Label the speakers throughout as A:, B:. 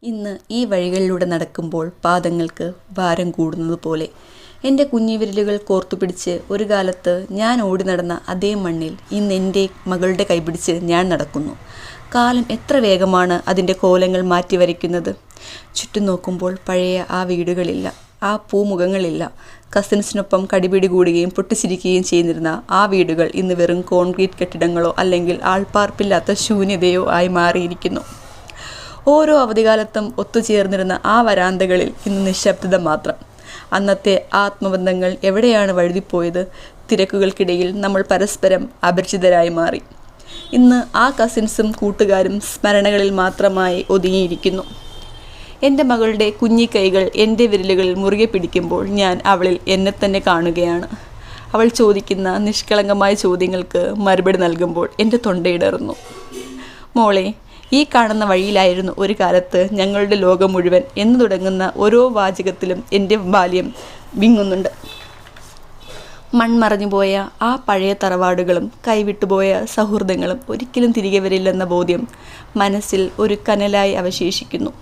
A: ഇന്ന് ഈ വഴികളിലൂടെ നടക്കുമ്പോൾ പാദങ്ങൾക്ക് ഭാരം കൂടുന്നത് പോലെ എൻ്റെ കുഞ്ഞിവിരലുകൾ കോർത്തുപിടിച്ച് ഒരു കാലത്ത് ഞാൻ ഓടി നടന്ന അതേ മണ്ണിൽ ഇന്ന് എൻ്റെ മകളുടെ കൈപിടിച്ച് ഞാൻ നടക്കുന്നു. കാലം എത്ര വേഗമാണ് അതിൻ്റെ കോലങ്ങൾ മാറ്റി വരയ്ക്കുന്നത്. ചുറ്റും നോക്കുമ്പോൾ പഴയ ആ വീടുകളില്ല, ആ പൂമുഖങ്ങളില്ല. കസിൻസിനൊപ്പം കടിപിടി കൂടുകയും പൊട്ടിച്ചിരിക്കുകയും ചെയ്തിരുന്ന ആ വീടുകൾ ഇന്ന് വെറും കോൺക്രീറ്റ് കെട്ടിടങ്ങളോ അല്ലെങ്കിൽ ആൾപ്പാർപ്പില്ലാത്ത ശൂന്യതയോ ആയി മാറിയിരിക്കുന്നു. ഓരോ അവധിക്കാലത്തും ഒത്തുചേർന്നിരുന്ന ആ വരാന്തകളിൽ ഇന്ന് നിശബ്ദത മാത്രം. അന്നത്തെ ആത്മബന്ധങ്ങൾ എവിടെയാണ് വഴുതിപ്പോയത്? തിരക്കുകൾക്കിടയിൽ നമ്മൾ പരസ്പരം അപരിചിതരായി മാറി. ഇന്ന് ആ കസിൻസും കൂട്ടുകാരും സ്മരണകളിൽ മാത്രമായി ഒതുങ്ങിയിരിക്കുന്നു. എൻ്റെ മകളുടെ കുഞ്ഞിക്കൈകൾ എൻ്റെ വിരലുകളിൽ മുറുകെ പിടിക്കുമ്പോൾ ഞാൻ അവളിൽ എന്നെ തന്നെ കാണുകയാണ്. അവൾ ചോദിക്കുന്ന നിഷ്കളങ്കമായ ചോദ്യങ്ങൾക്ക് മറുപടി നൽകുമ്പോൾ എൻ്റെ തൊണ്ടയിടറുന്നു. മോളെ, ഈ കാണുന്ന വഴിയിലായിരുന്നു ഒരു കാലത്ത് ഞങ്ങളുടെ ലോകം മുഴുവൻ എന്ന് തുടങ്ങുന്ന ഓരോ വാചകത്തിലും എൻ്റെ ബാല്യം വിങ്ങുന്നുണ്ട്. മൺമറഞ്ഞുപോയ ആ പഴയ തറവാടുകളും കൈവിട്ടുപോയ സൗഹൃദങ്ങളും ഒരിക്കലും തിരികെ വരില്ലെന്ന ബോധ്യം മനസ്സിൽ ഒരു കനലായി അവശേഷിക്കുന്നു.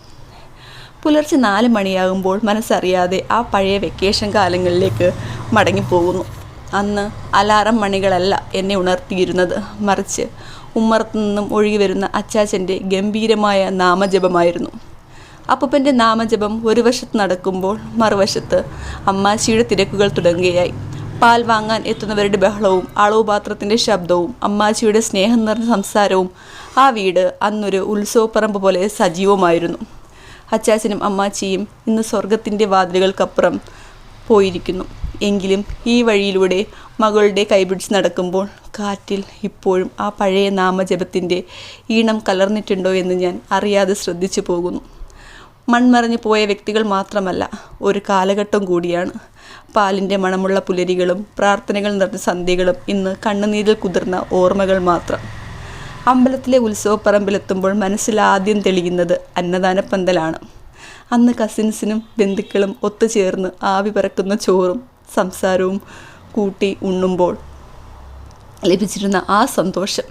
A: പുലർച്ചെ 4 മണിയാകുമ്പോൾ മനസ്സറിയാതെ ആ പഴയ വെക്കേഷൻ കാലങ്ങളിലേക്ക് മടങ്ങിപ്പോകുന്നു. അന്ന് അലാറം മണികളല്ല എന്നെ ഉണർത്തിയിരുന്നത്, മറിച്ച് ഉമ്മറത്തു നിന്നും ഒഴുകി വരുന്ന അച്ചാച്ചൻ്റെ ഗംഭീരമായ നാമജപമായിരുന്നു. അപ്പൂപ്പൻ്റെ നാമജപം ഒരു വശത്ത് നടക്കുമ്പോൾ മറുവശത്ത് അമ്മാച്ചിയുടെ തിരക്കുകൾ തുടങ്ങുകയായി. പാൽ വാങ്ങാൻ എത്തുന്നവരുടെ ബഹളവും അളവുപാത്രത്തിൻ്റെ ശബ്ദവും അമ്മാച്ചിയുടെ സ്നേഹം നിറഞ്ഞ സംസാരവും ആ വീട് അന്നൊരു ഉത്സവപ്പറമ്പ് പോലെ സജീവമായിരുന്നു. അച്ചാച്ചനും അമ്മാച്ചിയും ഇന്ന് സ്വർഗത്തിൻ്റെ വാതിലുകൾക്കപ്പുറം പോയിരിക്കുന്നു. എങ്കിലും ഈ വഴിയിലൂടെ മകളുടെ കൈപിടിച്ച് നടക്കുമ്പോൾ കാറ്റിൽ ഇപ്പോഴും ആ പഴയ നാമജപത്തിൻ്റെ ഈണം കലർന്നിട്ടുണ്ടോ എന്ന് ഞാൻ അറിയാതെ ശ്രദ്ധിച്ചു പോകുന്നു. മൺമറഞ്ഞു പോയ വ്യക്തികൾ മാത്രമല്ല, ഒരു കാലഘട്ടം കൂടിയാണ്. പാലിൻ്റെ മണമുള്ള പുലരികളും പ്രാർത്ഥനകൾ നിറഞ്ഞ സന്ധ്യകളും ഇന്ന് കണ്ണുനീരിൽ കുതിർന്ന ഓർമ്മകൾ മാത്രം. അമ്പലത്തിലെ ഉത്സവപ്പറമ്പിലെത്തുമ്പോൾ മനസ്സിൽ ആദ്യം തെളിയുന്നത് അന്നദാനപ്പന്തലാണ്. അന്ന് കസിൻസിനും ബന്ധുക്കളും ഒത്തുചേർന്ന് ആവി പറക്കുന്ന ചോറും സംസാരവും കൂട്ടി ഉണ്ണുമ്പോൾ ലഭിച്ചിരുന്ന ആ സന്തോഷം.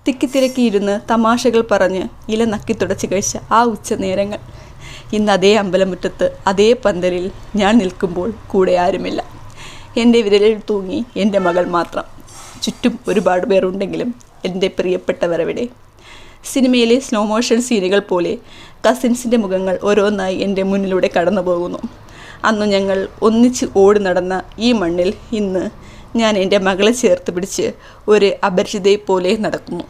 A: തിക്കിത്തിരക്കിയിരുന്ന് തമാശകൾ പറഞ്ഞ് ഇല നക്കി തുടച്ച് കഴിച്ച ആ ഉച്ചനേരങ്ങൾ. ഇന്ന് അതേ അമ്പലമുറ്റത്ത് അതേ പന്തലിൽ ഞാൻ നിൽക്കുമ്പോൾ കൂടെ ആരുമില്ല. എൻ്റെ വിരലിൽ തൂങ്ങി എൻ്റെ മകൾ മാത്രം. ചുറ്റും ഒരുപാട് പേരുണ്ടെങ്കിലും എൻ്റെ പ്രിയപ്പെട്ടവരവിടെ. സിനിമയിലെ സ്ലോ മോഷൻ സീനുകൾ പോലെ കസിൻസിൻ്റെ മുഖങ്ങൾ ഓരോന്നായി എൻ്റെ മുന്നിലൂടെ കടന്നു പോകുന്നു. അന്ന് ഞങ്ങൾ ഒന്നിച്ച് ഓടി നടന്ന ഈ മണ്ണിൽ ഇന്ന് ഞാൻ എൻ്റെ മകളെ ചേർത്ത് പിടിച്ച് ഒരു അപരിചിതയെ പോലെ നടക്കുന്നു.